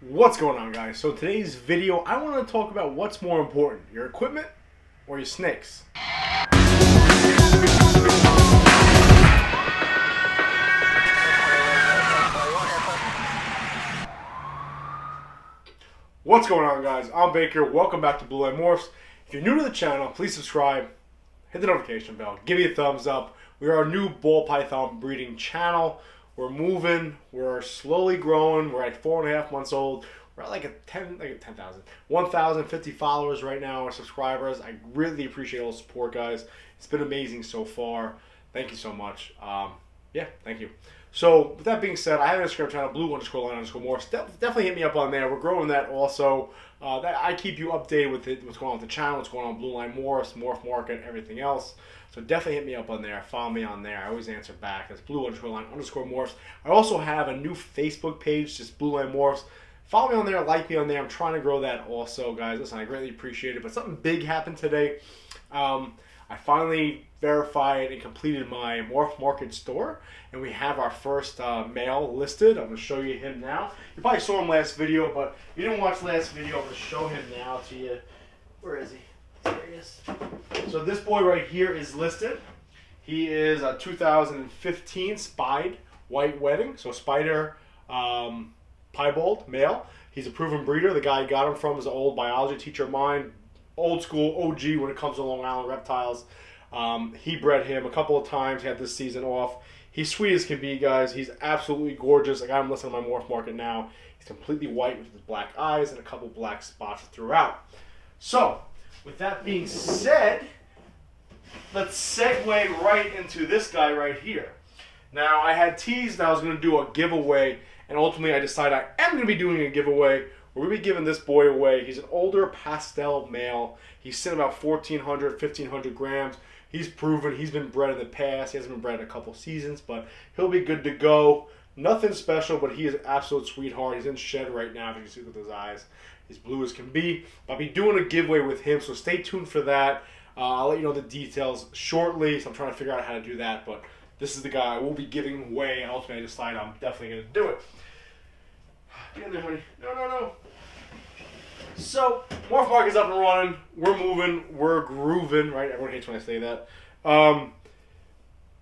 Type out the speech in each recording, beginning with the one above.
What's going on, guys? So today's video, I want to talk about what's more important, your equipment or your snakes. What's going on, guys? I'm Baker. Welcome back to Blue Line Morphs. If you're new to the channel, please subscribe, hit the notification bell, give me a thumbs up. We are a new ball python breeding channel. We're moving. We're slowly growing. We're at 4.5 months old. We're at like a 10,000, 1,050 followers right now, or subscribers. I really appreciate all the support, guys. It's been amazing so far. Thank you so much. Yeah, thank you. So with that being said, I have an Instagram channel, blue_line_morphs. Definitely hit me up on there. We're growing that also. That I keep you updated with it, what's going on with the channel, what's going on with Blue Line Morphs, Morph Market, everything else. So definitely hit me up on there. Follow me on there. I always answer back. That's blue_line_morphs. I also have a new Facebook page, just Blue Line Morphs. Follow me on there, like me on there. I'm trying to grow that also, guys. Listen, I greatly appreciate it. But something big happened today. I finally verified and completed my Morph Market store, and we have our first male listed. I'm going to show you him now. You probably saw him last video, but if you didn't watch last video, I'm going to show him now to you. Where is he? There he is. So this boy right here is listed. He is a 2015 Spide White Wedding, so Spider Piebald male. He's a proven breeder. The guy I got him from is an old biology teacher of mine, old school OG when it comes to Long Island reptiles. He bred him a couple of times. He had this season off. He's sweet as can be, guys. He's absolutely gorgeous. I got him listed on my Morph Market now. He's completely white with his black eyes and a couple black spots throughout. So, with that being said, let's segue right into this guy right here. Now, I had teased that I was going to do a giveaway, and ultimately I decided I am going to be doing a giveaway. We're going to be giving this boy away. He's an older pastel male. He's sitting about 1,400, 1,500 grams. He's proven. He's been bred in the past. He hasn't been bred in a couple seasons, but he'll be good to go. Nothing special, but he is an absolute sweetheart. He's in shed right now, if you can see with his eyes. He's blue as can be. I'll be doing a giveaway with him, so stay tuned for that. I'll let you know the details shortly, so I'm trying to figure out how to do that, but this is the guy I will be giving away, and ultimately I decided I'm definitely going to do it. Get in there, honey. No. So, Morph Market's up and running. We're moving. We're grooving, right? Everyone hates when I say that.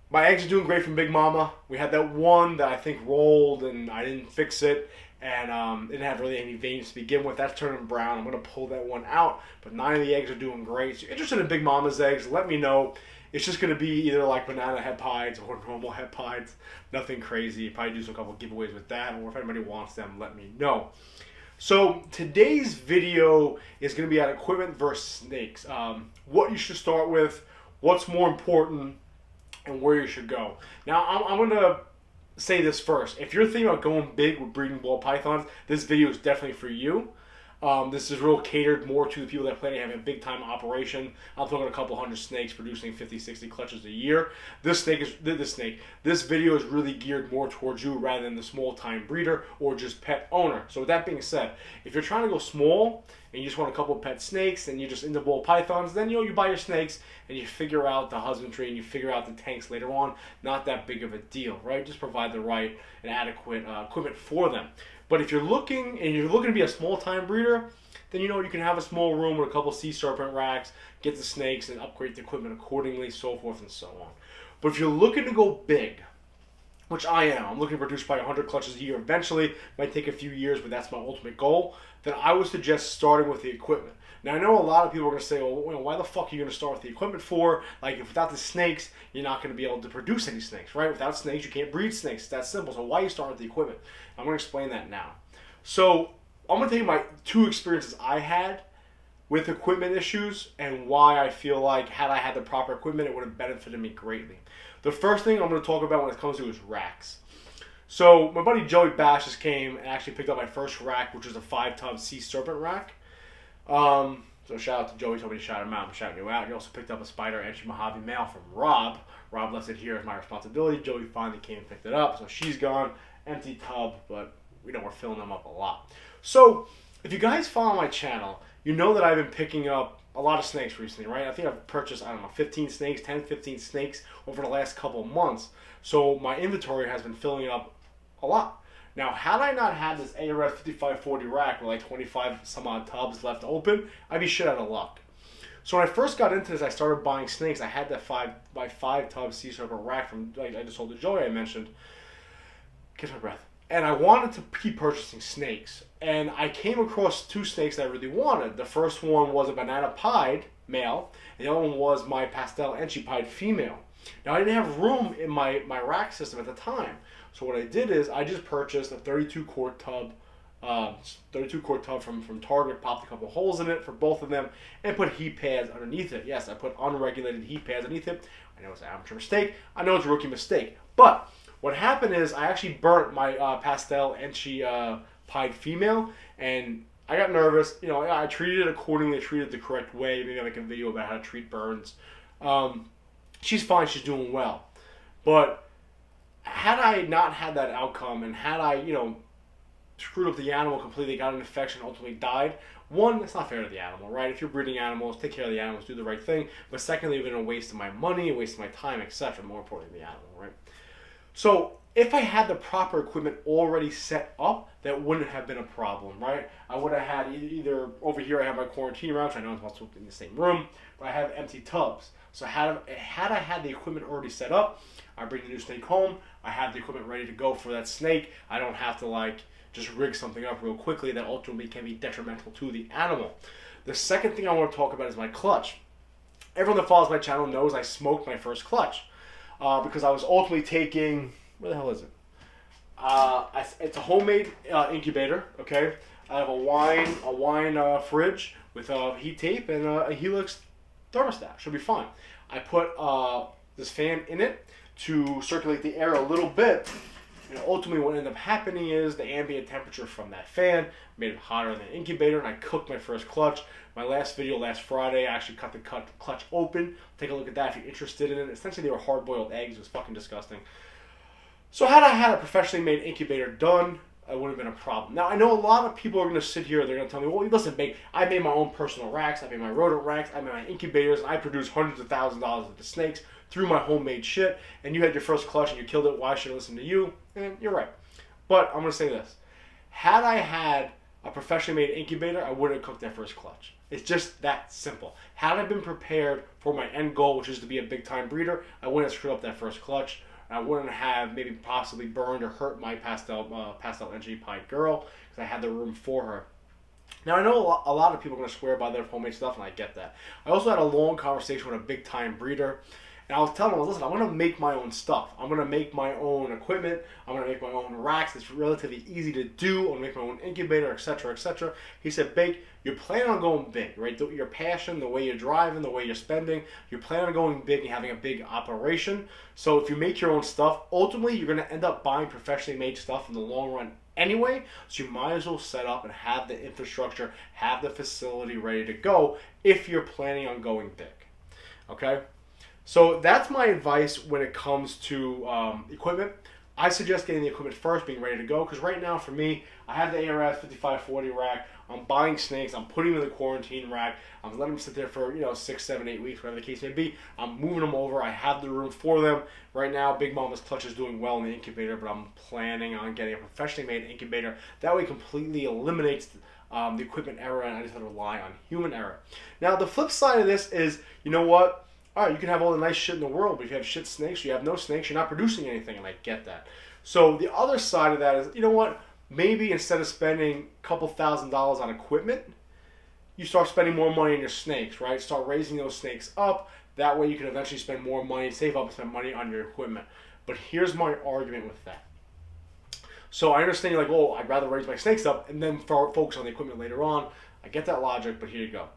My eggs are doing great from Big Mama. We had that one that I think rolled, and I didn't fix it, and didn't have really any veins to begin with. That's turning brown. I'm going to pull that one out, but 9 of the eggs are doing great. So if you're interested in Big Mama's eggs, let me know. It's just going to be either like banana hepides or normal hepides. Nothing crazy. Probably do some couple giveaways with that, or if anybody wants them, let me know. So today's video is going to be on equipment versus snakes. What you should start with, what's more important, and where you should go. Now, I'm going to say this first. If you're thinking about going big with breeding ball pythons, this video is definitely for you. This is real catered more to the people that plan to have a big time operation. I'm talking a couple hundred snakes producing 50, 60 clutches a year. This video is really geared more towards you rather than the small time breeder or just pet owner. So with that being said, if you're trying to go small and you just want a couple of pet snakes and you're just into ball pythons, then you buy your snakes and you figure out the husbandry and you figure out the tanks later on. Not that big of a deal, right? Just provide the right and adequate equipment for them. But if you're looking to be a small time breeder, then you can have a small room with a couple sea serpent racks, get the snakes and upgrade the equipment accordingly, so forth and so on. But if you're looking to go big, which I am, I'm looking to produce probably 100 clutches a year eventually, might take a few years, but that's my ultimate goal, then I would suggest starting with the equipment. Now, I know a lot of people are going to say, well, why the fuck are you going to start with the equipment for? Like, if without the snakes, you're not going to be able to produce any snakes, right? Without snakes, you can't breed snakes. It's that simple. So why you start with the equipment? I'm going to explain that now. So I'm going to tell you my 2 experiences I had with equipment issues and why I feel like had I had the proper equipment, it would have benefited me greatly. The first thing I'm going to talk about when it comes to is racks. So my buddy Joey Bash just came and actually picked up my first rack, which was a 5-tub sea serpent rack. So shout out to Joey, told me to shout him out. I'm shouting you out. He also picked up a Spider Edge Mojave male from Rob. Rob left it here as my responsibility. Joey finally came and picked it up. So she's gone. Empty tub, but we're filling them up a lot. So if you guys follow my channel, you know that I've been picking up a lot of snakes recently, right? I think I've purchased, 15 snakes, 10, 15 snakes over the last couple of months. So my inventory has been filling up a lot. Now, had I not had this ARS 5540 rack with like 25 some odd tubs left open, I'd be shit out of luck. So when I first got into this, I started buying snakes. I had that 5 tub sea serpent rack from, like I just told the Joey I mentioned. Catch my breath. And I wanted to keep purchasing snakes. And I came across 2 snakes that I really wanted. The first one was a banana pied male. And the other one was my pastel enchi pied female. Now, I didn't have room in my rack system at the time. So what I did is I just purchased a 32 quart tub. 32 quart tub from Target, popped a couple holes in it for both of them, and put heat pads underneath it. Yes, I put unregulated heat pads underneath it. I know it's an amateur mistake. I know it's a rookie mistake. But what happened is I actually burnt my pastel enchi pied female, and I got nervous. You know, I treated it accordingly, treated it the correct way. Maybe I'll make a video about how to treat burns. She's fine. She's doing well. But had I not had that outcome, and had I, screwed up the animal completely, got an infection, ultimately died, one, it's not fair to the animal, right? If you're breeding animals, take care of the animals, do the right thing. But secondly, it's been a waste of my money, a waste of my time, etc. More importantly, the animal, right? So if I had the proper equipment already set up, that wouldn't have been a problem, right? I would have had either over here I have my quarantine room, which I know it's also in the same room, but I have empty tubs. So had I had the equipment already set up, I bring the new snake home, I have the equipment ready to go for that snake. I don't have to just rig something up real quickly that ultimately can be detrimental to the animal. The second thing I want to talk about is my clutch. Everyone that follows my channel knows I smoked my first clutch because I was ultimately taking, where the hell is it? It's a homemade incubator, okay? I have a wine fridge with heat tape and a Helix thermostat. Should be fine. I put this fan in it to circulate the air a little bit. And ultimately what ended up happening is the ambient temperature from that fan made it hotter than the incubator, and I cooked my first clutch. My last video last Friday, I actually cut the clutch open. Take a look at that if you're interested in it. Essentially, they were hard-boiled eggs. It was fucking disgusting. So had I had a professionally made incubator done, it wouldn't have been a problem. Now, I know a lot of people are going to sit here, they're going to tell me, well, listen, babe, I made my own personal racks, I made my rodent racks, I made my incubators, and I produced hundreds of thousands of dollars of the snakes through my homemade shit, and you had your first clutch and you killed it, why should I listen to you? And you're right. But I'm going to say this. Had I had a professionally made incubator, I wouldn't have cooked that first clutch. It's just that simple. Had I been prepared for my end goal, which is to be a big-time breeder, I wouldn't have screwed up that first clutch. I wouldn't have maybe possibly burned or hurt my pastel enchi pied girl because I had the room for her. Now, I know a lot of people are going to swear by their homemade stuff, and I get that. I also had a long conversation with a big-time breeder, and I was telling him, listen, I'm going to make my own stuff. I'm going to make my own equipment. I'm going to make my own racks. It's relatively easy to do. I'm going to make my own incubator, etc., etc. He said, Bake, you're planning on going big, right? Your passion, the way you're driving, the way you're spending, you're planning on going big and having a big operation. So if you make your own stuff, ultimately you're going to end up buying professionally made stuff in the long run anyway. So you might as well set up and have the infrastructure, have the facility ready to go if you're planning on going big, okay? So that's my advice when it comes to equipment. I suggest getting the equipment first, being ready to go, because right now for me, I have the ARS 5540 rack. I'm buying snakes. I'm putting them in the quarantine rack. I'm letting them sit there for 6, 7, 8 weeks, whatever the case may be. I'm moving them over. I have the room for them. Right now, Big Mama's clutch is doing well in the incubator, but I'm planning on getting a professionally made incubator. That way, completely eliminates the equipment error, and I just have to rely on human error. Now, the flip side of this is, you know what? All right, you can have all the nice shit in the world, but if you have shit snakes, you have no snakes, you're not producing anything, and I get that. So the other side of that is, you know what? Maybe instead of spending a couple $1,000s on equipment, you start spending more money on your snakes, right? Start raising those snakes up. That way you can eventually spend more money, save up and spend money on your equipment. But here's my argument with that. So I understand you're like, oh, I'd rather raise my snakes up and then focus on the equipment later on. I get that logic, but here you go.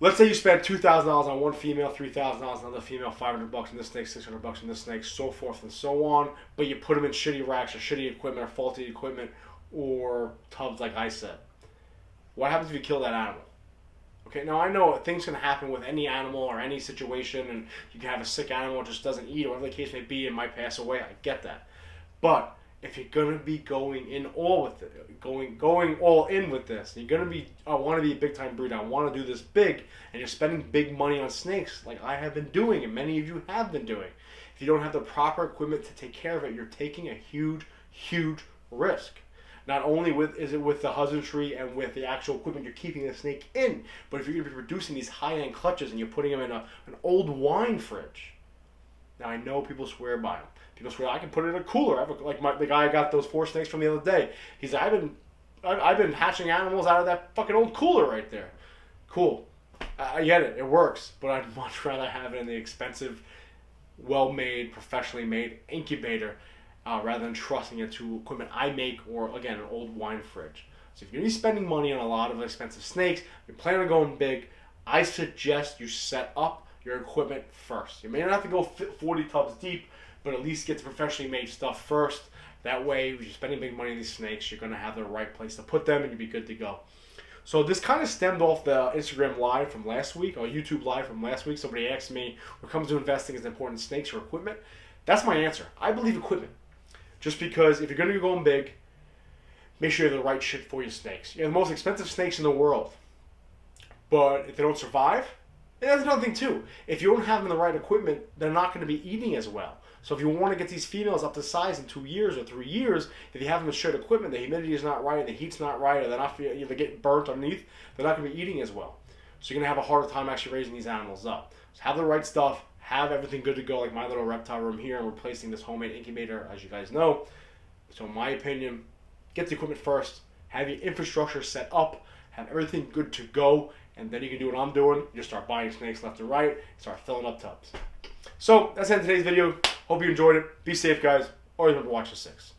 Let's say you spend $2,000 on one female, $3,000 on another female, $500 on this snake, $600 on this snake, so forth and so on. But you put them in shitty racks or shitty equipment or faulty equipment or tubs, like I said. What happens if you kill that animal? Okay, now I know things can happen with any animal or any situation, and you can have a sick animal that just doesn't eat, or whatever the case may be, and might pass away. I get that. But if you're gonna be going all in with this, and you're gonna be, I want to be a big time breeder, I want to do this big, and you're spending big money on snakes, like I have been doing, and many of you have been doing. If you don't have the proper equipment to take care of it, you're taking a huge, huge risk. Not only is it with the husbandry and with the actual equipment you're keeping the snake in, but if you're going to be producing these high-end clutches and you're putting them in an old wine fridge. Now, I know people swear by them. People swear, I can put it in a cooler. The guy I got those 4 snakes from the other day. He's like, I've been hatching animals out of that fucking old cooler right there. Cool. I get it. It works. But I'd much rather have it in the expensive, well-made, professionally made incubator rather than trusting it to equipment I make or, again, an old wine fridge. So if you're going to be spending money on a lot of expensive snakes, you're planning on going big, I suggest you set up your equipment first. You may not have to go 40 tubs deep, but at least get the professionally made stuff first. That way, if you're spending big money on these snakes, you're going to have the right place to put them and you'll be good to go. So this kind of stemmed off the Instagram live from last week, or YouTube live from last week. Somebody asked me, what comes to investing is important snakes or equipment? That's my answer. I believe equipment. Just because if you're going to be going big, make sure you have the right shit for your snakes. You have the most expensive snakes in the world. But if they don't survive, and that's another thing too. If you don't have them in the right equipment, they're not going to be eating as well. So if you want to get these females up to size in 2 years or 3 years, if you have them with shit equipment, the humidity is not right, the heat's not right, or they're getting burnt underneath, they're not going to be eating as well. So you're going to have a harder time actually raising these animals up. So have the right stuff, have everything good to go, like my little reptile room here. I'm replacing this homemade incubator, as you guys know. So in my opinion, get the equipment first, have your infrastructure set up, have everything good to go, and then you can do what I'm doing. You just start buying snakes left and right, start filling up tubs. So that's the end of today's video. Hope you enjoyed it. Be safe, guys. Always remember to watch the 6.